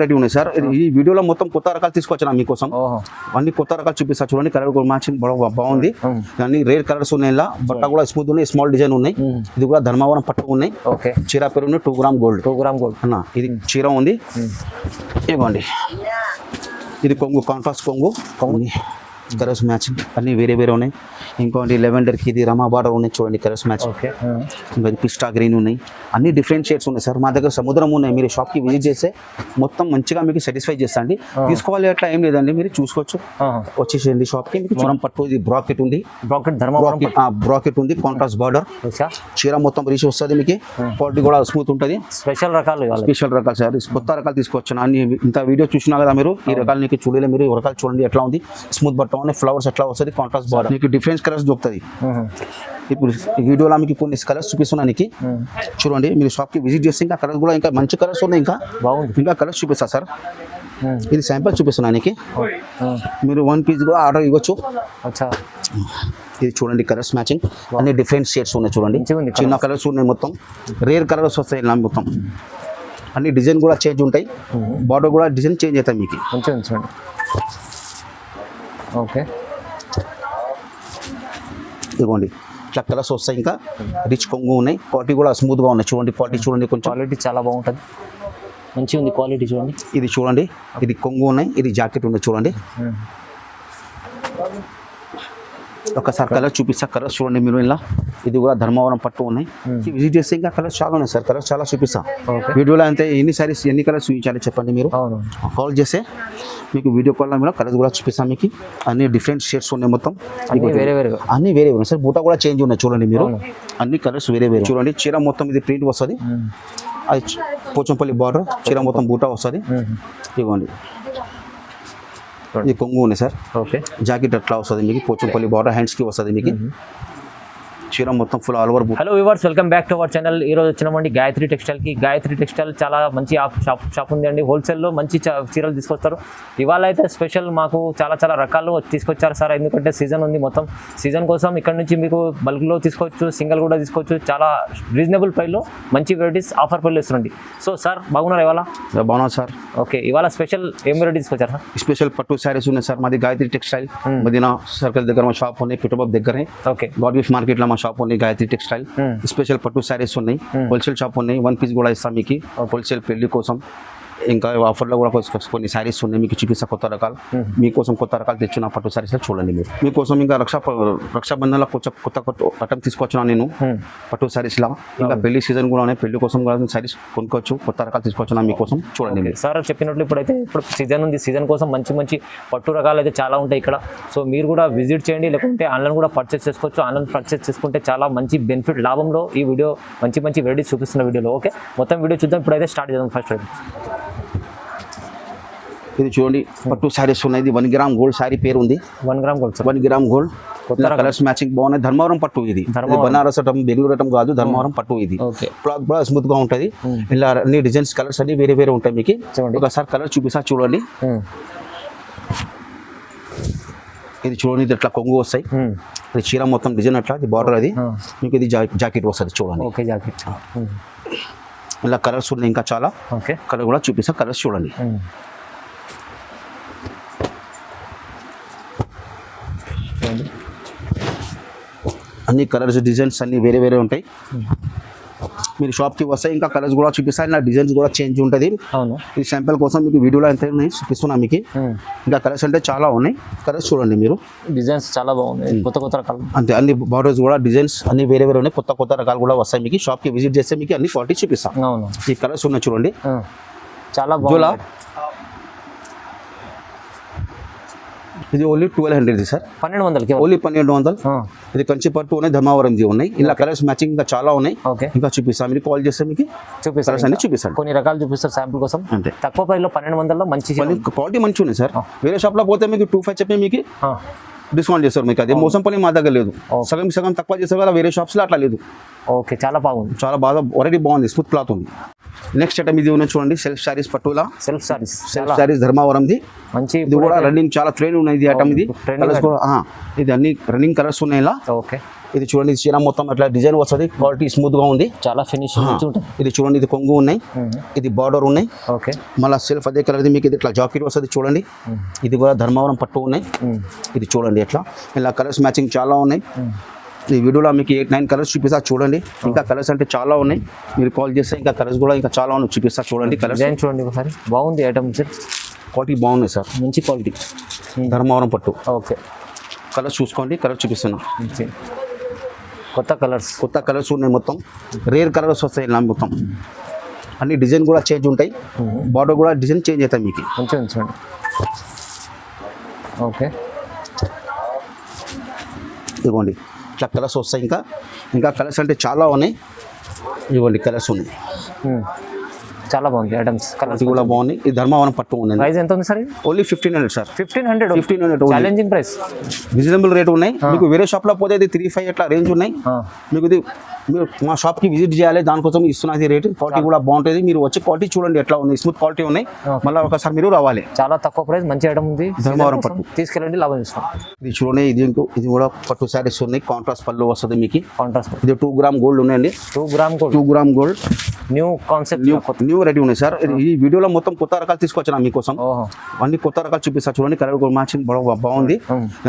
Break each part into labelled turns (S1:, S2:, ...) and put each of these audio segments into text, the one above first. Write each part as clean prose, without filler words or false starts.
S1: Ready ఉన్నాయి sir. ఈ వీడియోలో మొత్తం కొత్త రకాలు తీసుకొచ్చాను మీకోసం. అన్ని కొత్త రకాలు చూపిస్తా చూడండి. కలర్ కూడా మ్యాచింగ్ బాగుంది. అన్ని రేర్ కలర్స్ ఉన్నాయి. ఇలా బట్ట కూడా స్మూత్ ఉన్నాయి. స్మాల్ డిజైన్ ఉన్నాయి. ఇది కూడా ధర్మవరం పట్టు ఉన్నాయి. చీర పేరు 2 గ్రామ్ గోల్డ్. 2 గ్రామ్ గోల్డ్ అన్న. ఇది చీర ఉంది. ఇవ్వండి. ఇది కొంగు, కాంట్రాస్ట్ కొంగు. కలర్స్ మ్యాచింగ్ అన్ని వేరే వేరే ఉన్నాయి. ఇంకోటి లెవెండర్కి ఇది రమా బార్డర్ ఉన్నాయి చూడండి. Colours matching. ఇంకా పిస్టా గ్రీన్ ఉన్నాయి. అన్ని డిఫరెంట్ షేడ్స్ ఉన్నాయి సార్. మా దగ్గర సముద్రం ఉన్నాయి. మీరు షాప్కి విజిట్ చేస్తే మొత్తం మంచిగా మీకు సాటిస్ఫై చేస్తా అండి. తీసుకోవాలి అట్లా ఏం లేదండి, మీరు చూసుకోవచ్చు. వచ్చేసేయండి షాప్కి. మీకు చూడం పట్టు ఇది బ్రాకెట్ ఉంది. బ్రాకెట్ ఉంది. Contrast border. చీర మొత్తం రీచ్ వస్తుంది మీకు. క్వాలిటీ కూడా స్మూత్ ఉంటుంది. స్పెషల్ రకాలు సార్. కొత్త రకాలు తీసుకొచ్చాను. అన్ని ఇంత వీడియో చూసినా కదా మీరు. ఈ రకాలు నీకు చూడలే మీరు. ఈ రకాలు చూడండి ఎట్లా ఉంది. స్మూత్ బట్ట ఫ్లవర్స్ ఎట్లా వస్తుంది. Contrast border. మీకు డిఫరెంట్ కలర్స్ దొరుకుతుంది. ఇప్పుడు ఈ వీడియోలో మీకు కొన్ని కలర్స్ చూపిస్తున్నాను. చూడండి, మీరు షాప్కి విజిట్ చేస్తే ఇంకా కలర్స్ కూడా ఇంకా మంచి కలర్స్ ఉన్నాయి. ఇంకా బాగుంది. ఇంకా కలర్స్ చూపిస్తా సార్. ఇది శాంపుల్ చూపిస్తున్నాను. మీరు 1 పీస్ కూడా ఆర్డర్ ఇవ్వచ్చు. ఇది చూడండి కలర్స్ మ్యాచింగ్. అన్ని డిఫరెంట్ షేడ్స్ ఉన్నాయి చూడండి. చిన్న కలర్స్ ఉన్నాయి. మొత్తం రేర్ కలర్స్ వస్తాయి ఇలా మొత్తం. అన్ని డిజైన్ కూడా చేంజ్ ఉంటాయి. బార్డర్ కూడా డిజైన్ చేంజ్ అవుతాయి మీకు. చూడండి. ఓకే, ఇదిగోండి ఇట్లా కలర్స్ వస్తాయి. ఇంకా రిచ్ కొంగు ఉన్నాయి. క్వాలిటీ కూడా స్మూత్గా ఉన్నాయి చూడండి. క్వాలిటీ చూడండి, కొంచెం క్వాలిటీ చాలా బాగుంటుంది. మంచిగా ఉంది క్వాలిటీ చూడండి. ఇది చూడండి, ఇది కొంగు ఉన్నాయి. ఇది జాకెట్ ఉంది చూడండి. ఒకసారి కలర్ చూపిస్తా. కలర్స్ చూడండి మీరు. ఇలా ఇది కూడా ధర్మవరం పట్టు ఉన్నాయి. విజిట్ చేస్తే ఇంకా కలర్స్ చాలా ఉన్నాయి సార్. కలర్స్ చాలా చూపిస్తా వీడియోలో. అంతే ఎన్ని సారీస్ ఎన్ని కలర్స్ చూపించాలి చెప్పండి. మీరు కాల్ చేస్తే మీకు వీడియో కాల్లో మీరు కలర్స్ కూడా చూపిస్తాం మీకు. అన్ని డిఫరెంట్ షేడ్స్ ఉన్నాయి మొత్తం. అన్ని వేరే ఉన్నాయి సార్. బూటా కూడా చేంజ్ ఉన్నాయి చూడండి మీరు. అన్ని కలర్స్ వేరే చూడండి. చీర మొత్తం ఇది ప్రింట్ వస్తుంది. అది పోచంపల్లి బార్డర్. చీర మొత్తం బూటా వస్తుంది. ఇవ్వండి. ఇది కొంగు ఉంది సార్. ఓకే, జాకెట్ అట్లా వస్తుంది మీకు. పోచంపల్లి బార్డర్ హ్యాండ్స్కి వస్తుంది మీకు. చీర మొత్తం full all over.
S2: Hello viewers, welcome back to our channel. ఈ రోజు వచ్చినామండి గాయత్రి టెక్స్టైల్కి. గాయత్రి టెక్స్టైల్ చాలా మంచి షాప్ ఉంది అండి. హోల్సేల్లో మంచి చీరలు తీసుకొస్తారు. ఇవాళ అయితే స్పెషల్ మాకు చాలా రకాలు తీసుకొచ్చారు సార్. ఎందుకంటే సీజన్ ఉంది. మొత్తం సీజన్ కోసం ఇక్కడ నుంచి మీకు బల్క్లో తీసుకోవచ్చు, సింగిల్ కూడా తీసుకోవచ్చు. చాలా రీజనబుల్ ప్రైస్లో మంచి వెరైటీస్ ఆఫర్ ప్రైస్లో ఇస్తుందండి. సో సార్ బాగున్నారు ఇవాళ?
S1: బాగున్నారు సార్.
S2: ఓకే, ఇవాళ స్పెషల్ ఏం వెరైటీ తీసుకొచ్చారు సార్?
S1: స్పెషల్ పట్టు శారీస్ ఉన్నాయి సార్. మాది గాయత్రి టెక్స్టైల్. మదీనా సర్కిల్ దగ్గర మా షాప్ ఉంది. పిటబాబ్ దగ్గరే. ఓకే, గాడ్ గిఫ్ట్ మార్కెట్లో మా షాప్ ఉంది గాయత్రి టెక్స్టైల్. స్పెషల్ పట్టు శారీస్ ఉన్నాయి. హోల్సేల్ షాప్ ఉన్నాయి. 1 పీస్ కూడా ఇస్తాం మీకు హోల్సేల్ పెళ్లి కోసం. ఇంకా ఆఫర్లో కూడా కొన్ని శారీస్ ఉన్నాయి మీకు చూపిస్తా. కొత్త రకాలు మీకోసం కొత్త రకాలు తెచ్చిన పట్టు శారీస్ చూడండి మీరు. మీకోసం ఇంకా రక్షాబంధన్లో కొత్త పట్టం తీసుకొచ్చిన నేను పట్టు శారీస్ లా. ఇంకా పెళ్లి సీజన్ కూడా ఉన్నాయి. పెళ్లి కోసం కూడా శారీస్ కొనుక్కోవచ్చు. కొత్త రకాలు తీసుకొచ్చిన మీకోసం చూడండి మీరు.
S2: సార్ చెప్పినట్లు ఇప్పుడు సీజన్ ఉంది. సీజన్ కోసం మంచి పట్టు రకాలు అయితే చాలా ఉంటాయి ఇక్కడ. సో మీరు కూడా విజిట్ చేయండి. లేకుంటే ఆన్లైన్ కూడా పర్చేస్ చేసుకోవచ్చు. ఆన్లైన్ పర్చేస్ చేసుకుంటే చాలా మంచి బెనిఫిట్ లాభంలో ఈ వీడియో మంచి వెరైటీస్ చూపిస్తున్న వీడియోలో. ఓకే, మొత్తం వీడియో చూద్దాం. ఇప్పుడైతే స్టార్ట్ చేద్దాం. ఫస్ట్
S1: ఇది చూడండి పట్టు శారీస్ ఉన్నాయి. ఇది 1 గ్రామ్ గోల్డ్ శారీ పేరు ఉంది.
S2: 1 gram gold.
S1: 1 gram gold. Colours matching బాగున్నాయి. ధర్మవరం పట్టు. ఇది బనారస్ అటం బెంగళూరు అటం కాదు, ధర్మవరం పట్టు. ఇది క్లాత్ కూడా స్మూత్ గా ఉంటది. ఇలా అన్ని డిజైన్స్ కలర్స్ అన్ని వేరే ఉంటాయి మీకు. ఒకసారి కలర్ చూపిస్తా చూడండి. ఇది చూడండి, ఇది అట్లా కొంగు వస్తాయి. ఇది చీర మొత్తం డిజైన్ అట్లా. ఇది బార్డర్. అది మీకు ఇది జాకెట్ వస్తుంది చూడండి.
S2: Okay, jacket.
S1: ఇలా కలర్స్ ఉన్నాయి ఇంకా చాలా. ఓకే, కలర్ కూడా చూపిస్తా. కలర్స్ చూడండి. అన్ని కలర్స్ డిజైన్స్ అన్ని వేరే ఉంటాయి. మీరు షాప్కి వస్తే ఇంకా కలర్స్ కూడా చూపిస్తాయి. నా డిజైన్స్ కూడా చేంజ్ ఉంటుంది. ఈ శాంపుల్ కోసం మీకు వీడియోలో ఎంత ఉన్నాయి చూపిస్తున్నా మీకు. ఇంకా కలర్స్ అంటే చాలా ఉన్నాయి. కలర్స్ చూడండి మీరు.
S2: డిజైన్స్ చాలా బాగున్నాయి. కొత్త రకాలు
S1: అంతే. అన్ని బార్డర్స్ కూడా డిజైన్స్ అన్ని వేరే ఉన్నాయి. కొత్త రకాలు కూడా వస్తాయి మీకు. షాప్కి విజిట్ చేస్తే మీకు అన్ని క్వాలిటీ చూపిస్తాం. ఈ కలర్స్ ఉన్నాయి చూడండి.
S2: చాలా బాగుంది.
S1: ఇది ఓన్లీ 1200 సార్.
S2: 1200
S1: ఓన్లీ 1200. ఇది కంచి పట్టు ఉన్నాయి. ధర్మవరం ఉన్నాయి. ఇలా కలర్స్ మ్యాచింగ్ ఇంకా చాలా ఉన్నాయి. ఇంకా చూపిస్తాం. మీరు కాల్ చేస్తే మీకు చూపిస్తాను.
S2: కొన్ని రకాలు చూపిస్తారు శాంపుల్ కోసం. అంతే. తక్కువ ప్రైస్ లో 1200 మంచి
S1: క్వాలిటీ మంచిగా ఉన్నాయి సార్. వేరే షాప్ లో పోతే మీకు 25 చెప్పి మీకు డిస్కౌంట్ చేస్తారు మీకు. అదే మోసం పని మా దగ్గర లేదు. సగం తక్కువ చేస్తారు కదా వేరే షాప్స్ లో, అట్లా లేదు.
S2: ఓకే, చాలా బాగుంది.
S1: చాలా బాగా వెరైటీ బాగుంది. స్మూత్ క్లాత్ ఉంది. నెక్స్ట్ ఐటమ్ ఇది ఉన్నాయి చూడండి. సెల్ఫ్ శారీస్ పట్టులా.
S2: సెల్ఫ్ శారీస్
S1: ధర్మవరంది
S2: మంచి.
S1: ఇది కూడా రన్నింగ్ చాలా ట్రైన్ ఉన్నాయి. ఇది ఐటమ్ ఇది. కలర్స్ కూడా ఇది అన్ని రన్నింగ్ కలర్స్ ఉన్నాయి. ఇలా
S2: ఓకే,
S1: ఇది చూడండి చీర మొత్తం అట్లా డిజైన్ వస్తుంది, క్వాలిటీ స్మూత్ గా ఉంది.
S2: చాలా ఫినిషింగ్ ఉంటుంది.
S1: ఇది చూడండి, ఇది కొంగు ఉన్నాయి, ఇది బార్డర్ ఉన్నాయి.
S2: ఓకే,
S1: మళ్ళీ సెల్ఫ్ అదే కలర్ మీకు ఇది ఇట్లా జాకెట్ వస్తుంది చూడండి. ఇది కూడా ధర్మవరం పట్టు ఉన్నాయి. ఇది చూడండి ఎట్లా ఇలా కలర్స్ మ్యాచింగ్ చాలా ఉన్నాయి. ఈ వీడియోలో మీకు 8-9 కలర్స్ చూపిస్తా చూడండి. ఇంకా కలర్స్ అంటే చాలా ఉన్నాయి, మీరు కాల్ చేస్తే ఇంకా కలర్స్ కూడా ఇంకా చాలా ఉన్నాయి చూపిస్తా చూడండి. కలర్స్
S2: డిజైన్ చూడండి ఒకసారి, బాగుంది ఐటమ్ సార్,
S1: క్వాలిటీ బాగున్నాయి సార్,
S2: మంచి క్వాలిటీ.
S1: ధర్మవరం పట్టు.
S2: ఓకే,
S1: కలర్స్ చూసుకోండి, కలర్స్ చూపిస్తున్నా.
S2: కొత్త కలర్స్
S1: ఉన్నాయి, మొత్తం రేర్ కలర్స్ వస్తాయి ఇలా మొత్తం. అన్ని డిజైన్ కూడా చేంజ్ ఉంటాయి, బార్డర్ కూడా డిజైన్ చేంజ్ అవుతాయి మీకు.
S2: మంచిగా ఉంచండి. ఓకే,
S1: ఇదిగోండి ఇట్లా కలర్స్ వస్తాయి. ఇంకా కలర్స్ అంటే చాలా ఉన్నాయి. ఇదిగోండి కలర్స్ ఉన్నాయి,
S2: చాలా బాగుంది ఐటమ్స్. కలర్స్
S1: కూడా బాగున్నాయి. ఇది ధర్మవరం పట్టు ఉంది.
S2: ప్రైస్ ఎంత ఉంది sir?
S1: Only 1500 sir.
S2: 1500 challenging price,
S1: reasonable rate ఉన్నాయి. మీకు వేరే షాప్లో పోతే ఇది 3-5 అట్లా రేంజ్ ఉన్నాయి. మీకు ఇది మీరు మా షాప్కి విజిట్ చేయాలి, దానికోసం ఇస్తున్నది రేట్. క్వాలిటీ కూడా బాగుంటుంది, మీరు వచ్చి క్వాలిటీ చూడండి ఎట్లా ఉంది, స్మూత్ క్వాలిటీ ఉన్నాయి. మళ్ళీ ఒకసారి మీరు రావాలి.
S2: చాలా తక్కువ ప్రైస్, మంచి ఐటమ్ ఉంది.
S1: ధర్మవరం పట్టు
S2: తీసుకెళ్ళండి, లాభం ఇస్తాం.
S1: ఇది చూడండి, ఇది కూడా పట్టు శారీస్ ఉన్నాయి. కాంట్రాస్ట్ పళ్ళు వస్తుంది మీకు.
S2: కాంట్రాస్ట్
S1: ఇది 2 గ్రామ్ గోల్డ్ ఉన్నాయండి.
S2: 2 gram gold new concept,
S1: new ready ఉన్నాయి సార్. ఈ వీడియోలో మొత్తం కొత్త రకాలు తీసుకొచ్చిన మీకోసం. అన్ని కొత్త రకాలు చూపిస్తా చూడండి. కలర్ కూడా మ్యాచింగ్ బాగుంది.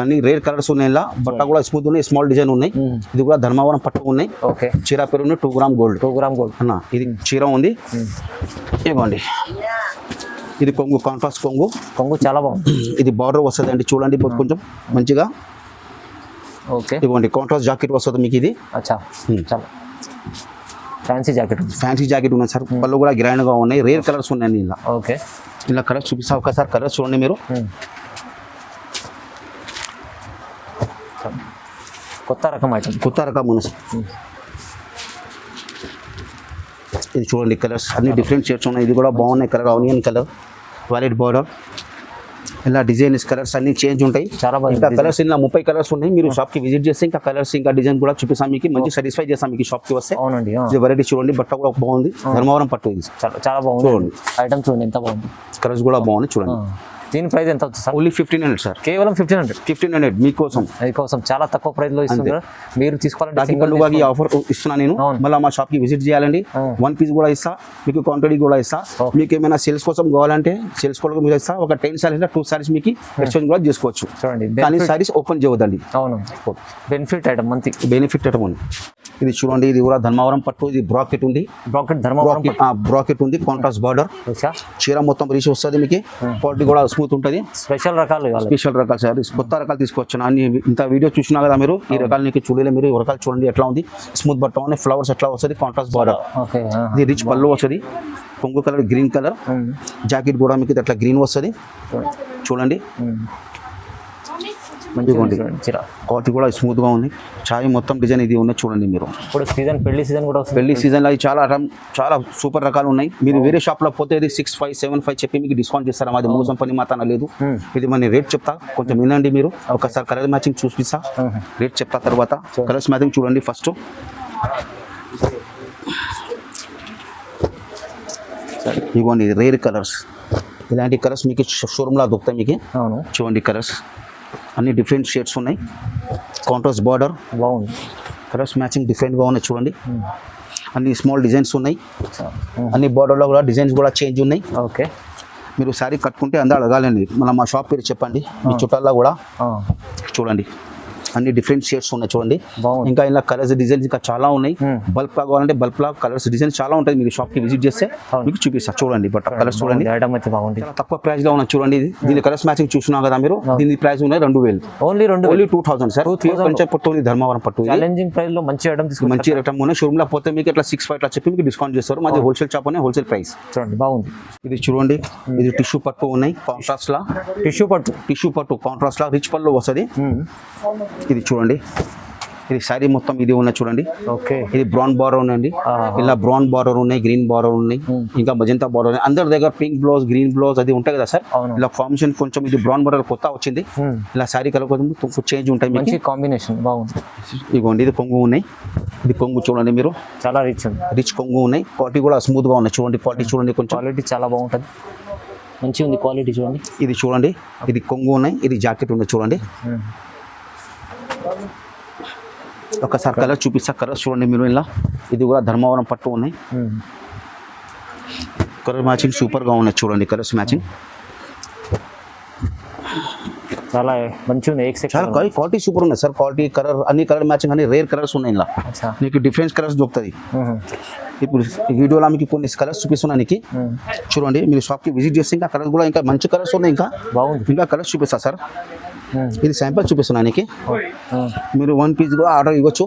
S1: అన్ని రేర్ కలర్స్ ఉన్నాయి. ఇలా బట్ట కూడా స్మూత్ ఉన్నాయి, స్మాల్ డిజైన్ ఉన్నాయి. ఇది కూడా ధర్మవరం పట్టు ఉన్నాయి.
S2: ఓకే,
S1: చీర పేరు 2 గ్రామ్ గోల్డ్. అన్న ఇది చీర ఉంది. ఇవ్వండి, ఇది కొంగు, కాంట్రాస్ట్ కొంగు
S2: చాలా బాగుంది.
S1: ఇది బార్డర్ వస్తుంది అండి చూడండి కొంచెం మంచిగా.
S2: ఓకే,
S1: ఇవ్వండి కాంట్రాస్ట్ జాకెట్ వస్తుంది మీకు. ఇది
S2: అచ్చా, చాలా ఫ్యాన్సీ జాకెట్ ఉన్నాయి సార్. పళ్ళు కూడా గ్రాండ్ గా ఉన్నాయి. రేర్ కలర్స్ ఉన్నాయి ఇలా. ఓకే,
S1: ఇలా కలర్స్ చూపిస్తా ఒకసారి. కలర్స్ చూడండి మీరు.
S2: కొత్త రకం
S1: ఉంది సార్. ఇది చూడండి కలర్స్ అన్ని డిఫరెంట్ షేడ్స్ ఉన్నాయి. ఇది కూడా బాగున్నాయి colour, onion colour, violet border. ఇలా డిజైన్స్ కలర్స్ అన్ని చేంజ్ ఉంటాయి.
S2: చాలా బాగుంది.
S1: ఇంకా కలర్స్ ఇలా 30 కలర్స్ ఉన్నాయి. మీరు షాప్ కి విజిట్ చేస్తే ఇంకా కలర్స్ ఇంకా డిజైన్ కూడా చూపిస్తాం మీకు. మంచి సాటిస్ఫై చేస్తాం మీకు షాప్ కి వస్తే.
S2: అవునండి,
S1: ఇది వెరైటీ చూడండి. బట్ట కూడా బాగుంది, ధర్మవరం పట్టు. ఇది
S2: చాలా బాగుంది చూడండి. ఐటమ్ చూడండి ఎంత బాగుంది.
S1: కలర్స్ కూడా బాగున్నాయి చూడండి.
S2: దీని ప్రైస్ ఎంత అవుతుంది సార్?
S1: Only 1500 sir.
S2: కేవలం 1500 మీకోసం చాలా తక్కువ ప్రైస్ లో ఇస్తున్నారు. మీరు తీసుకోవాలంటే
S1: ఈ ఆఫర్ ఇస్తున్నా నేను. మళ్ళీ మా షాప్ కి విజిట్ చేయాలండి. 1 పీస్ కూడా ఇస్తా మీకు, క్వాంటిటీ కూడా ఇస్తా. మీకు ఏమైనా సేల్స్ కోసం కావాలంటే సేల్స్ కోసం మీరు ఇస్తా. ఒక 10 సారీస్ 2 సారీస్ మీకు ఎక్స్చేంజ్ కూడా చేసుకోవచ్చు. చూడండి, కానీ సారీస్ ఓపెన్ చేయవద్దండి.
S2: అవును, బెనిఫిట్ ఐటమ్, మంచి బెనిఫిట్
S1: ఐటమ్ ఉంది. ఇది చూడండి, ఇది కూడా ధర్మవరం పట్టు. ఇది బ్రాకెట్ ఉంది, బ్రాకెట్ ఉంది, కాంట్రాస్ట్ బార్డర్. చీర మొత్తం రీచ్ వస్తుంది మీకు. క్వాలిటీ కూడా స్మూత్ ఉంటుంది.
S2: స్పెషల్ రకాలు
S1: సార్. కొత్త రకాలు తీసుకొచ్చాను. అన్ని ఇంత వీడియో చూసినా కదా మీరు. ఈ రకాలు నీకు చూడలే మీరు. ఈ రకాలు చూడండి ఎట్లా ఉంది. స్మూత్ బట్ట ఉన్నాయి, ఫ్లవర్స్ ఎట్లా వస్తుంది, కాంట్రాస్ట్ బార్డర్. ఇది రిచ్ పళ్ళు వస్తుంది, కొంగు కలర్, గ్రీన్ కలర్. జాకెట్ కూడా మీకు అట్లా గ్రీన్ వస్తుంది చూడంండి. క్వాలిటీ కూడా స్మూత్ గా ఉంది. చాయ్ మొత్తం డిజైన్ ఇది ఉన్నది చూడండి మీరు.
S2: ఇప్పుడు పెళ్లి సీజన్ కూడా
S1: పెళ్లి సీజన్ లో చాలా సూపర్ రకాలు ఉన్నాయి. మీరు వేరే షాప్ లో పోతే 6575 చెప్పి మీకు డిస్కౌంట్ చేస్తారు. మాది మోసం పని మాత్రం లేదు. ఇది మన రేట్ చెప్తా, కొంచెం వినండి మీరు. ఒకసారి కలర్ మ్యాచింగ్ చూపిస్తా, రేట్ చెప్తా. తర్వాత కలర్స్ మ్యాచింగ్ చూడండి ఫస్ట్. ఇవ్వండి రేర్ కలర్స్. ఇలాంటి కలర్స్ మీకు షోరూమ్ లో దొరుకుతాయి మీకు. చూడండి కలర్స్ అన్ని డిఫరెంట్ షేడ్స్ ఉన్నాయి. కాంట్రాస్ట్ బార్డర్
S2: బాగుంది.
S1: కలర్స్ మ్యాచింగ్ డిఫరెంట్గా ఉన్నాయి చూడండి. అన్ని స్మాల్ డిజైన్స్ ఉన్నాయి. అన్ని బార్డర్లో కూడా డిజైన్స్ కూడా చేంజ్ ఉన్నాయి.
S2: ఓకే,
S1: మీరు శారీ కట్టుకుంటే అందరూ అడగాలండి. మన మా షాప్ పేరు చెప్పండి. మీ చుట్టాల్లో కూడా చూడండి అన్ని డిఫరెంట్ షేడ్స్ ఉన్నాయి చూడండి. ఇంకా ఇలా కలర్స్ డిజైన్స్ ఇంకా చాలా ఉన్నాయి. బల్క్ లా కావాలంటే బల్క్ లా కలర్స్ డిజైన్స్ చాలా ఉంటాయి. మీరు షాప్ కి విజిట్ చేస్తే మీకు చూపిస్తా చూడండి. బట్ కలర్స్ చూడండి, తక్కువ ప్రైస్ లో ఉన్నాయి చూడండి. దీని కలర్స్ మ్యాచింగ్ చూసినా కదా మీరు. దీని ప్రైస్ ఉన్నాయి 2000.
S2: Only
S1: 2000 sir. పట్టు ధర్మవరం పట్టు.
S2: ఛాలెంజింగ్ ప్రైస్ లో మంచి
S1: ఐటమ్ ఉన్నాయి. షోరూమ్ లో పోతే మీకు ఇట్లా 65 అట్లా చెప్పి మీకు డిస్కౌంట్ చేస్తారు. మాది హోల్సేల్ షాప్ ఉన్నాయి, హోల్సేల్ ప్రైస్.
S2: చూడండి బాగుంది.
S1: ఇది చూడండి, ఇది టిష్యూ పట్టు ఉన్నాయి. కాంట్రాస్ట్ లా టిష్యూ పట్టు కాంట్రాస్ట్ లా రిచ్ పళ్ళు వస్తుంది. ఇది చూడండి, ఇది శారీ మొత్తం ఇది ఉన్నాయి చూడండి.
S2: ఓకే,
S1: ఇది బ్రౌన్ బార్డర్ ఉన్నాయండి. ఇలా బ్రౌన్ బార్డర్ ఉన్నాయి, గ్రీన్ బార్డర్ ఉన్నాయి, ఇంకా మజంతా బార్డర్ ఉన్నాయి. అందరి దగ్గర పింక్ బ్లౌజ్, గ్రీన్ బ్లౌజ్ అది ఉంటాయి కదా సార్. ఇలా కాంబినేషన్ కొంచెం ఇది బ్రౌన్ బార్డర్ కొత్త వచ్చింది. ఇలా శారీ కలర్ కొంచెం చేంజ్ ఉంటాయి.
S2: మంచి కాంబినేషన్ బాగుంది.
S1: ఇగోండి ఇది కొంగు ఉన్నాయి. ఇది కొంగు చూడండి మీరు,
S2: చాలా రిచ్
S1: కొంగు ఉన్నాయి. క్వాలిటీ కూడా స్మూత్ గా ఉన్నాయి చూడండి. క్వాలిటీ చూడండి, కొంచెం
S2: క్వాలిటీ చాలా బాగుంటుంది, మంచిగా ఉంది క్వాలిటీ చూడండి.
S1: ఇది చూడండి, ఇది కొంగు ఉన్నాయి. ఇది జాకెట్ ఉంది చూడండి. ఒకసారి కలర్ చూపిస్తా, కలర్స్ చూడండి మీరు ఇలా. ఇది కూడా ధర్మవరం పట్టు ఉన్నాయి. కలర్ మ్యాచింగ్ సూపర్గా ఉన్నాయి చూడండి, కలర్స్ మ్యాచింగ్
S2: చాలా మంచిగా ఉంది.
S1: చాలా క్వాలిటీ సూపర్ ఉన్నాయి సార్. క్వాలిటీ కలర్ అన్ని కలర్ మ్యాచింగ్ అన్ని రేర్ కలర్స్ ఉన్నాయి ఇలా. నీకు డిఫరెంట్ కలర్స్ దొరుకుతుంది. ఇప్పుడు ఈ వీడియోలో మీకు కొన్ని కలర్స్ చూపిస్తున్నాను నీకు. చూడండి, మీరు షాప్కి విజిట్ చేస్తే ఇంకా కలర్స్ కూడా ఇంకా మంచి కలర్స్ ఉన్నాయి. ఇంకా
S2: బాగుంది.
S1: ఇంకా కలర్స్ చూపిస్తా సార్. ఇది శాంపుల్ చూపిస్తున్నాను నీకు. మీరు 1 పీస్ కూడా ఆర్డర్ ఇవ్వచ్చు.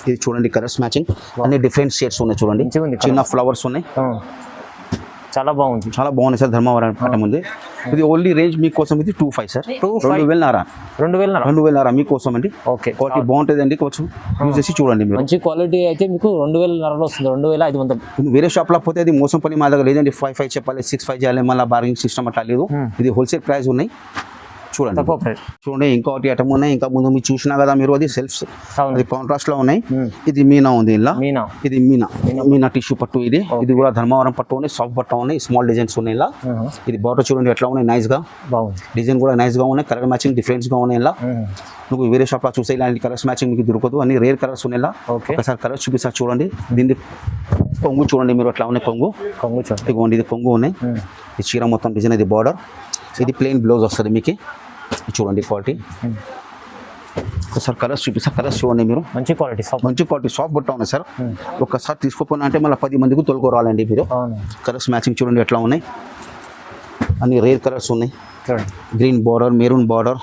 S1: ఇది చూడండి కలర్స్ మ్యాచింగ్ అన్ని డిఫరెంట్ షేడ్స్ ఉన్నాయి చూడండి. చిన్న ఫ్లవర్స్ ఉన్నాయి.
S2: చాలా బాగుంది,
S1: చాలా బాగుంది సార్. ధర్మవరం పట్టం ఉంది. ఇది ఓన్లీ రేంజ్ మీకోసం ఇది 2,500 సార్. 2,500 మీకోసం అండి.
S2: ఓకే,
S1: క్వాలిటీ బాగుంటుంది అండి. కొంచెం యూజ్ చేసి చూడండి మీరు.
S2: మంచి క్వాలిటీ అయితే మీకు 2,500 వస్తుంది. 2,500.
S1: వేరే షాప్లో పోతే అది మోసం పని మా దగ్గర లేదండి. 5,500 చెప్పాలి, 6,500 చేయాలి, మళ్ళీ బార్గెనింగ్ సిస్టమ్ అట్లా లేదు. ఇది హోల్సేల్ ప్రైస్ ఉన్నాయి చూడండి. చూడండి ఇంకోటి ఐటమ్ ఉన్నాయి. ఇంకా ముందు మీరు చూసినా కదా మీరు, అది సెల్ఫ్ అది కాంట్రాస్ట్ లో ఉన్నాయి. ఇది మీనా ఉంది ఇలా. ఇది మీనా టిష్యూ పట్టు. ఇది కూడా ధర్మవరం పట్టు ఉన్నాయి. సాఫ్ట్ పట్టు ఉన్నాయి. స్మాల్ డిజైన్స్ ఉన్నాయి ఇలా. ఇది బార్డర్ చూడండి ఎట్లా ఉన్నాయి, నైస్ గా డిజైన్ కూడా నైస్ గా ఉన్నాయి. కలర్ మ్యాచింగ్ డిఫరెన్స్ గా ఉన్నాయి ఇలా. నువ్వు వేరే షాప్ లో చూసే ఇలాంటి కలర్స్ మ్యాచింగ్ మీకు దొరకదు. అన్ని రేర్ కలర్స్ ఉన్నాయి ఇలా. ఒకసారి కలర్స్ చూపిస్తా చూడండి. దీన్ని కొంగు చూడండి మీరు ఎట్లా ఉన్నాయి. కొంగు ఇదిగోండి, ఇది కొంగు ఉన్నాయి. ఈ చీర మొత్తం డిజైన్, ఇది బార్డర్. ఇది ప్లెయిన్ బ్లౌజ్ వస్తుంది మీకు. చూడండి క్వాలిటీ. ఒకసారి కలర్స్ చూపిస్తా, కలర్స్ చూడండి మీరు. మంచి క్వాలిటీ సాఫ్ట్ బట్ట ఉన్నాయి సార్. ఒకసారి తీసుకోపోయినా అంటే మళ్ళీ 10 మందికి తోలుకోరాలండి మీరు. కలర్స్ మ్యాచింగ్ చూడండి ఎట్లా ఉన్నాయి. అన్ని రేర్ కలర్స్ ఉన్నాయి. Green border, maroon border.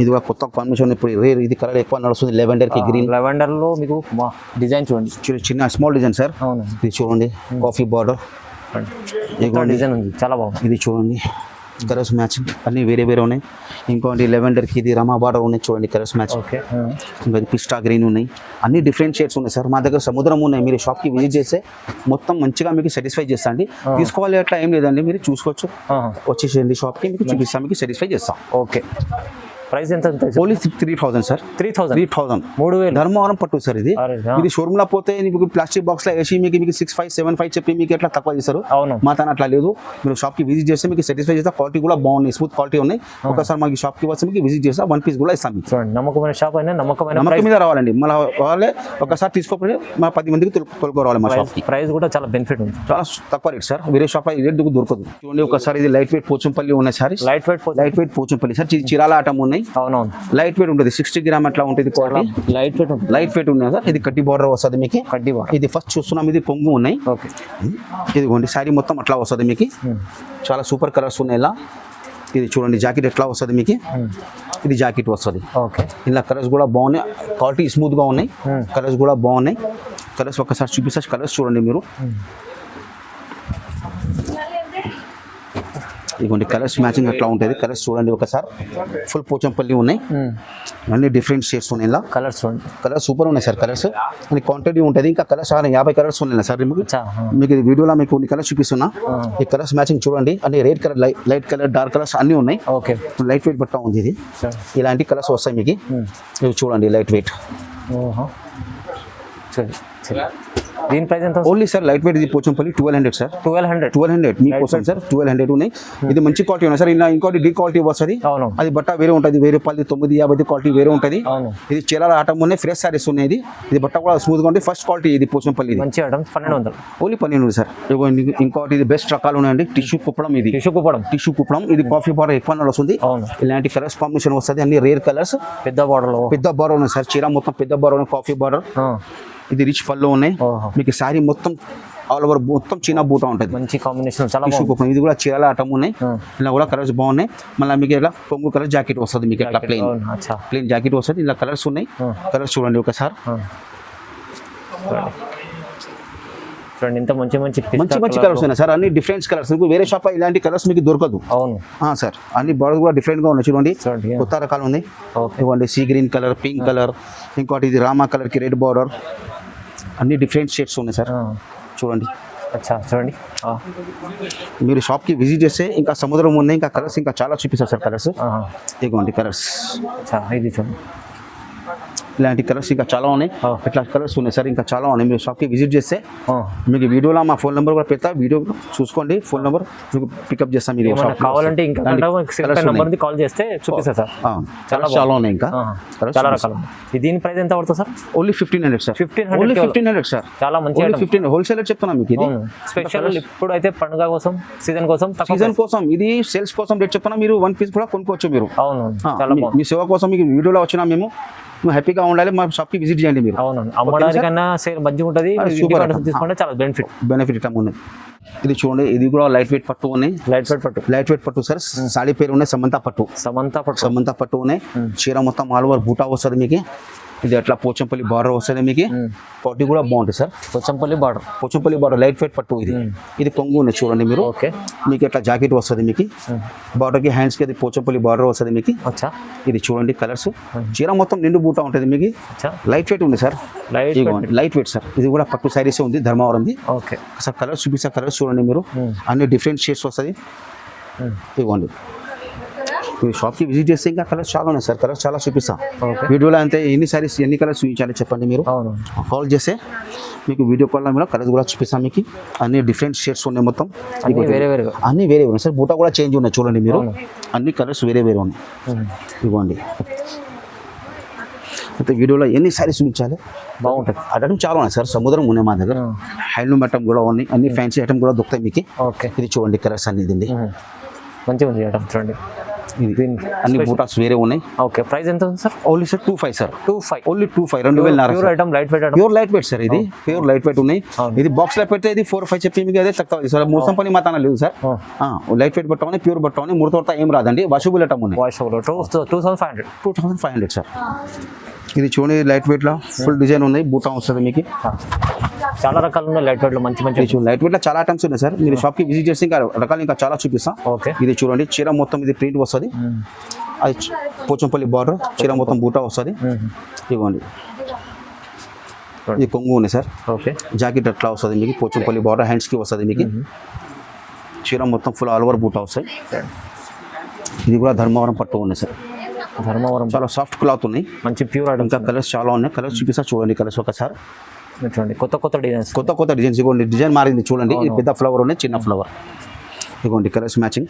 S1: ఇది కూడా కొత్త కాంబినేషన్. ఇప్పుడు రేర్ ఇది కలర్ ఎక్కువ నడుస్తుంది. లెవెండర్ కి గ్రీన్.
S2: లెవెండర్ లో మీకు డిజైన్ చూడండి,
S1: చిన్న స్మాల్ డిజైన్ సార్. ఇది చూడండి కాఫీ బార్డర్
S2: డిజైన్ ఉంది, చాలా బాగుంది.
S1: ఇది చూడండి కలర్స్ మ్యాచింగ్ అన్ని వేరే ఉన్నాయి. ఇంకోటి లెవెండర్కి ఇది రమా బార్డర్ ఉన్నాయి చూడండి, కలర్స్ మ్యాచింగ్. ఇంకా పిస్టా గ్రీన్ ఉన్నాయి. అన్ని డిఫరెంట్ షేడ్స్ ఉన్నాయి సార్. మా దగ్గర సముద్రం ఉన్నాయి. మీరు షాప్కి విజిట్ చేస్తే మొత్తం మంచిగా మీకు సాటిస్ఫై చేస్తా అండి. తీసుకోవాలి అట్లా ఏం లేదండి, మీరు చూసుకోవచ్చు. వచ్చేసేయండి షాప్కి, మీకు చూపిస్తాం, మీకు సాటిస్ఫై చేస్తాం.
S2: ఓకే, ప్రైస్ ఎంత?
S1: Only 3,000 sir. 3,000 ధర్మవరం పట్టు సార్. ఇది షోరూమ్ లో పోతే మీకు ప్లాస్టిక్ బాక్స్ లో వేసి మీకు 6,500, 7,500 చెప్పి మీకు ఎట్లా తక్కువ చేస్తారు. మా తన అట్లా లేదు. మీరు షాప్ కి విజిట్ చేస్తే మీకు సాటిస్ఫై చేస్తే క్వాలిటీ కూడా బాగున్నాయి, స్మూత్ క్వాలిటీ ఉన్నాయి. ఒకసారి మాకు షాప్ కి వస్తే మీకు విజిట్ చేస్తే 1 పీస్ కూడా ఇస్తాం.
S2: నమ్మకమైన షాప్ అయినా నమ్మకం
S1: మీద రావాలండి. మళ్ళీ వాళ్ళే ఒకసారి తీసుకోకపోతే మా 10 మందికి తోలుకోవాలి. మా షాప్ కి
S2: ప్రైస్ కూడా చాలా బెనిఫిట్ ఉంది,
S1: చాలా తక్కువ రేట్ సార్. వేరే షాప్ రేట్ దొరకదు. చూడండి ఒకసారి ఇది లైట్ వెయిట్ పోచంపల్లి ఉన్నాయి sir. Light weight Pochampally sir. Chirala ఆటం ఉన్నాయి.
S2: అవునవును,
S1: లైట్ వెయిట్ ఉంటుంది. 60 గ్రామ్ అట్లా ఉంటుంది. లైట్ వెయిట్ ఉన్నాయి సార్. ఇది కడ్డీ బార్డర్ వస్తుంది మీకు. ఇది ఫస్ట్ చూస్తున్నాం. ఇది కొంగు ఉన్నాయి. ఇదిగోండి శారీ మొత్తం అట్లా వస్తుంది మీకు. చాలా సూపర్ కలర్స్ ఉన్నాయి ఇలా. ఇది చూడండి జాకెట్ ఎట్లా వస్తుంది మీకు. ఇది జాకెట్ వస్తుంది. ఇలా కలర్స్ కూడా బాగున్నాయి. క్వాలిటీ స్మూత్ గా ఉన్నాయి. కలర్స్ కూడా బాగున్నాయి. కలర్స్ ఒకసారి చూపిస్తా, కలర్స్ చూడండి మీరు. ఇదిగోండి కలర్స్ మ్యాచింగ్ అట్లా ఉంటుంది. కలర్స్ చూడండి ఒకసారి. ఫుల్ పోచంపల్లి ఉన్నాయి. అన్ని డిఫరెంట్ షేడ్స్ ఉన్నాయి ఇలా. కలర్స్ సూపర్ ఉన్నాయి సార్. కలర్స్ అని క్వాంటిటీ ఉంటుంది. ఇంకా కలర్స్ 50 కలర్స్ ఉన్నాయి సార్. మీకు ఈ వీడియోలో మీకు కొన్ని కలర్స్ చూపిస్తున్నా. ఈ కలర్స్ మ్యాచింగ్ చూడండి. అన్ని red colour, light colour, dark colours అన్ని ఉన్నాయి. లైట్ వెయిట్ బట్ట ఉంది ఇది. ఇలాంటి కలర్స్ వస్తాయి మీకు. ఇవి చూడండి లైట్ వెయిట్.
S2: దీని ప్రైస్ ఎంత?
S1: ఓన్లీ సార్ లైట్ వెయిట్ ఇది పోచంపల్లి 1200 సార్. 1200 మీకోసం సార్. 1200 ఉన్నాయి. ఇది మంచి క్వాలిటీ ఉన్నాయి సార్. ఇలా ఇంకోటి డి క్వాలిటీ వస్తుంది. అది బట్ట వేరే ఉంటుంది. 1050 క్వాలిటీ వేరే ఉంటుంది. ఇది చీరాల ఆటం ఉన్నాయి. ఫ్రెష్ సారీస్ ఉన్నాయి. ఇది బట్ట కూడా స్మూత్ గా ఉంది. ఫస్ట్ క్వాలిటీ ఇది పోచంపల్లి.
S2: మంచి ఆటం 1200.
S1: Only 1200 sir. ఇంకోటి ఇది బెస్ట్ రకాలు ఉన్నాయండి. టిష్యూ కుప్పడం. ఇది టిష్యూ కుప్పడం. ఇది కాఫీ బార్డర్ ఎక్కువ వస్తుంది. ఇలాంటి కలర్స్ కాంబినేషన్ వస్తుంది. అన్ని రేర్ కలర్స్. పెద్ద బార్డర్ ఉన్నాయి సార్. చీర మొత్తం పెద్ద బార్డర్ ఉన్నాయి. Coffee border. ఇది రిచ్ పళ్ళు ఉన్నాయి. మీకు శారీ మొత్తం ఆల్ ఓవర్ మొత్తం చిన్న బూట ఉంటుంది. మంచి కాంబినేషన్. ఇది కూడా చీరాల ఆటం ఉన్నాయి. ఇలా కూడా కలర్స్ బాగున్నాయి. మళ్ళీ మీకు ఇలా కొంగు కలర్ జాకెట్ వస్తుంది. మీకు ఇట్లా ప్లెయిన్ జాకెట్ వస్తుంది. ఇలా కలర్స్ ఉన్నాయి. కలర్స్ చూడండి ఒకసారి.
S2: ఇంత మంచి
S1: కలర్స్ ఉన్నాయి సార్. అన్ని డిఫరెంట్ కలర్స్. వేరే షాప్ ఇలాంటి కలర్స్ మీకు దొరకదు. సార్ అన్ని బార్డర్ కూడా డిఫరెంట్ గా ఉన్నాయి. చూడండి కొత్త రకాలు ఉన్నాయి. ఇవ్వండి sea green colour, pink colour. ఇంకోటి ఇది రామా కలర్ కి రెడ్ బార్డర్. అన్ని డిఫరెంట్ షేడ్స్ ఉన్నాయి సార్. చూడండి మీరు షాప్ కి విజిట్ చేస్తే ఇంకా సముద్రం ఉన్నాయి. ఇంకా కలర్స్ ఇంకా చాలా చూపిస్తారు సార్. కలర్స్ ఇదిగోండి కలర్స్.
S2: ఇది చూడండి
S1: ఇలాంటి కలర్స్ ఇంకా చాలా ఉన్నాయి, ఇట్లా కలర్స్ ఉన్నాయి సార్, ఇంకా చాలా ఉన్నాయి. మీరు షాప్కి విజిట్ చేస్తే మీకు వీడియోలో మా ఫోన్ నెంబర్ కూడా పెడతా, వీడియో చూసుకోండి, ఫోన్ నెంబర్ మీకు పికప్ చేస్తాం. మీరు
S2: కావాలంటే ఇంకా నెంబర్ కాల్ చేస్తే చూపిస్తారు సార్.
S1: చాలా ఉన్నాయి, ఇంకా
S2: చాలా రకాలు. దీని ప్రైస్ ఎంత పడుతుంది సార్?
S1: Only 1500 sir. 1500 సార్.
S2: చాలా మంచి
S1: 1500 హోల్సేల్ చెప్తున్నా మీకు. ఇది
S2: స్పెషల్ ఇప్పుడు అయితే పండుగ కోసం, సీజన్ కోసం,
S1: ఇది సేల్స్ కోసం రేట్ చెప్తున్నా. మీరు 1 పీస్ కూడా కొనుక్కోవచ్చు మీరు.
S2: అవును,
S1: మీ సేవ కోసం మీకు వీడియోలో వచ్చినా మేము హ్యాపీగా ఉండాలి, మా షాప్కి విజిట్ చేయండి మీరు.
S2: అవును, అమ్మడానికన్నా సేల్ మంచిగా ఉంటుంది, తీసుకుంటే చాలా బెనిఫిట్
S1: ఇట్లా ఉన్నాయి. ఇది చూడండి, ఇది కూడా లైట్ వెయిట్ పట్టు ఉన్నాయి. లైట్ వెయిట్ పట్టు సార్. సాడీ పేరు ఉన్నాయి సమంతా పట్టు ఉన్నాయి. చీర మొత్తం ఆల్ ఓవర్ బూటా వస్తుంది మీకు. ఇది అట్లా పోచంపల్లి బార్డర్ వస్తుంది మీకు. క్వాలిటీ కూడా బాగుంటుంది sir. Pochampally border light weight పట్టు. ఇది కొంగు ఉన్నాయి చూడండి మీరు. మీకు ఇట్లా జాకెట్ వస్తుంది మీకు. బార్డర్కి హ్యాండ్స్కి అది పోచంపల్లి బార్డర్ వస్తుంది మీకు. ఇది చూడండి కలర్స్. చీర మొత్తం నిండు బూటా ఉంటుంది మీకు. లైట్ వెయిట్ ఉంది సార్. Light wait sir. ఇది కూడా పట్టు శారీస్ ఉంది, ధర్మవరంది. సార్ కలర్స్ చూపిస్తా, కలర్స్ చూడండి మీరు. అన్ని డిఫరెంట్ షేడ్స్ వస్తుంది. ఇవ్వండి, మీరు షాప్కి విజిట్ చేస్తే ఇంకా కలర్స్ చాలా ఉన్నాయి సార్. కలర్స్ చాలా చూపిస్తాం వీడియోలో. అంతే ఎన్ని సారీస్ ఎన్ని కలర్స్ చూపించాలి చెప్పండి మీరు. కాల్ చేస్తే మీకు వీడియో కాల్లో కూడా కలర్స్ కూడా చూపిస్తాం మీకు. అన్ని డిఫరెంట్ షేడ్స్ ఉన్నాయి మొత్తం, అన్ని వేరే ఉన్నాయి సార్. బూటా కూడా చేంజ్ ఉన్నాయి చూడండి మీరు. అన్ని కలర్స్ వేరే ఉన్నాయి. ఇవ్వండి, అయితే వీడియోలో ఎన్ని సారీస్ చూపించాలి బాగుంటుంది. ఐటమ్ చాలా ఉన్నాయి సార్. సముద్రం ఉన్నాయి మా దగ్గర. హ్యాండ్లూమ్ ఐటమ్ కూడా ఉన్నాయి, అన్ని ఫ్యాన్సీ ఐటమ్ కూడా దొరుకుతాయి మీకు. ఇది చూడండి కలర్స్ అన్ని. ఇది
S2: మంచిగా ఉంది ఐటమ్ చూడండి.
S1: అన్ని బూటాస్ వేరే ఉన్నాయి.
S2: ప్రైస్ ఎంత ఉంది sir?
S1: Only sir 2500.
S2: Only
S1: 2500. 2000.
S2: Pure item, light weight item.
S1: Pure light weight sir. ఇది ప్యూర్ లైట్ వెయిట్ ఉన్నాయి. ఇది బాక్స్ లో పెడితే ఇది 4-5 చెప్పి మీకు అదే తక్కువ సార్. మోసం పని మాత్రం లేదు సార్. లైట్ వెయిట్ బట్టని, ప్యూర్ బట్టని, ముడతోడతా ఏం రాదండి. వాషబుల్ ఐటమ్ ఉన్నాయి. 2500 సార్. ఇది చూడండి లైట్ వెయిట్ లో ఫుల్ డిజైన్ ఉన్నాయి, బూటా వస్తుంది మీకు.
S2: చాలా రకాలు ఉన్నాయి లైట్ వెయిట్ లో. మంచి
S1: లైట్ వెయిట్ లో చాలా ఐటమ్స్ ఉన్నాయి సార్. మీరు షాప్ కి విజిట్ చేస్తే ఇంకా రకాలు ఇంకా చాలా చూపిస్తాం. ఇది చూడండి చీర మొత్తం ఇది ప్రింట్ వస్తుంది. అది పోచంపల్లి బార్డర్, చీర మొత్తం బూటా వస్తుంది. ఇవ్వండి, ఇది కొంగు ఉంది సార్. జాకెట్ అట్లా వస్తుంది మీకు. పోచంపల్లి బార్డర్ హ్యాండ్స్ కి వస్తుంది మీకు. చీర మొత్తం ఫుల్ ఆల్ ఓవర్ బూటా వస్తాయి. ఇది కూడా ధర్మవరం పట్టు ఉంది సార్. చాలా సాఫ్ట్ క్లాత్ ఉన్నాయి, మంచి ప్యూర్ ఐటమ్. ఇంకా కలర్స్ చాలా ఉన్నాయి. కలర్స్ చూపిస్తా చూడండి. కలర్స్ ఒకసారి
S2: చూడండి. కొత్త
S1: డిజైన్స్. ఇవ్వండి, డిజైన్ మారింది చూడండి. ఇది పెద్ద ఫ్లవర్ ఉన్నాయి, చిన్న ఫ్లవర్. ఇవ్వండి కలర్స్ మ్యాచింగ్.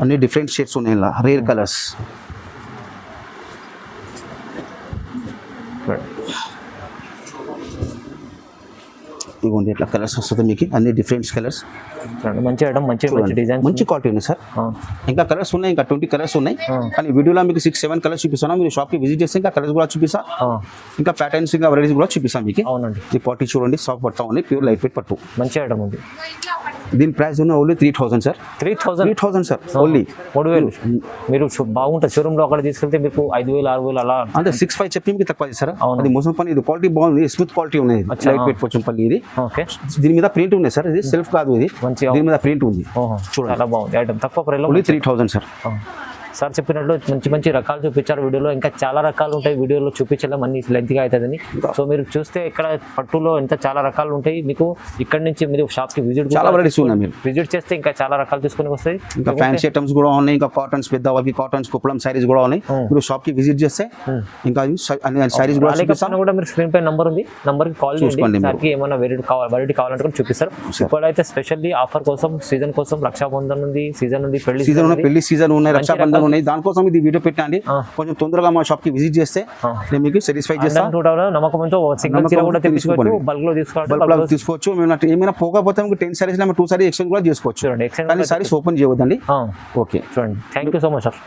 S1: అన్ని డిఫరెంట్ షేడ్స్ ఉన్నాయి ఇలా, రేర్ కలర్స్. ఇవ్వండి ఇట్లా కలర్స్ వస్తుంది మీకు. అన్ని డిఫరెంట్ కలర్స్.
S2: మంచి ఐటమ్, మంచి డిజైన్,
S1: మంచి క్వాలిటీ ఉంది సార్. ఇంకా కలర్స్ ఉన్నాయి, ఇంకా 20 కలర్స్ ఉన్నాయి. కానీ వీడియోలో మీకు 6-7 కలర్స్ చూపిస్తాను. మీరు షాప్కి విజిట్ చేస్తే ఇంకా కలర్స్ కూడా చూపిస్తా. ఇంకా ప్యాటర్న్స్, ఇంకా వెరైటీస్ కూడా చూపిస్తాను మీకు.
S2: అవునండి.
S1: ఈ పట్టు చూడండి, సాఫ్ట్ పట్టు ఉంది, ప్యూర్ లైట్ వెయిట్ పట్టు.
S2: మంచి ఐటమ్ ఉంది.
S1: దీని ప్రైస్ ఉన్న ఓన్లీ 3000 సార్. 3000 సార్. ఓన్లీ
S2: 3000. మీరు బాగుంటుంది షోరూమ్ లో అక్కడ తీసుకెళ్తే మీకు 5000-6000 అలా
S1: అంటే 6-5 చెప్పి మీకు తక్కువ చేస్తారా? అది మోసం పని. ఇది క్వాలిటీ బాగుంది, స్మూత్ క్వాలిటీ ఉన్నది, లైట్ వెయిట్ పోచంపల్లి. ఇది దీని మీద ప్రింట్ ఉన్నాయి సార్. ఇది సెల్ఫ్ కాదు, ఇది దీని మీద ప్రింట్ ఉంది.
S2: చూడండి చాలా బాగుంది ఐటమ్. తక్కువ ప్రైస్ లో
S1: 3000 సార్.
S2: సార్ చెప్పినట్లు మంచి రకాలు చూపించారు వీడియోలో. ఇంకా చాలా రకాలు ఉంటాయి వీడియోలో చూపించలేం, అన్ని లెంత్గా అవుతుందని. సో మీరు చూస్తే ఇక్కడ పట్టులో ఎంత చాలా రకాలు ఉంటాయి మీకు. ఇక్కడ నుంచి మీరు షాప్కి విజిట్ చేస్తే ఇంకా చాలా రకాలు తీసుకొని వస్తాయి.
S1: ఇంకా ఫ్యాన్సీ ఐటమ్స్ కూడా ఉన్నాయి, ఇంకా కాటన్స్, పెద్ద వాళ్ళకి కాటన్స్, కుప్పలం సారీస్ కూడా ఉన్నాయి. మీరు షాప్కి విజిట్ చేస్తే ఇంకా సారీస్
S2: కూడా మీరు స్క్రీన్ పై నంబర్ ఉంది, నంబర్కి కాల్ చేయండి. సార్కి ఏమైనా వెరైటీ కావాలంటే కూడా చూపిస్తారు. ఇప్పుడైతే స్పెషల్లీ ఆఫర్ కోసం, సీజన్ కోసం, రక్షాబంధన్ ఉంది, సీజన్ ఉంది,
S1: పెళ్లి సీజన్ ఉన్నాయి, రక్షాబంధన్ ఉన్నాయి. దానికోసం ఇది వీడియో పెట్టండి. కొంచెం తొందరగా మా షాప్ కి విజిట్ చేస్తే నేను మీకు సాటిస్ఫై చేస్తాను. బల్క్ లో తీసుకోవచ్చు. ఏమైనా పోకపోతే 10 సారీస్ 2 సారీస్ ఎక్స్చేంజ్ కూడా చేసుకోవచ్చు. కానీ సారీస్ ఓపెన్ చేయవద్దండి. ఓకే,
S2: చూడండి. Thank you so much sir.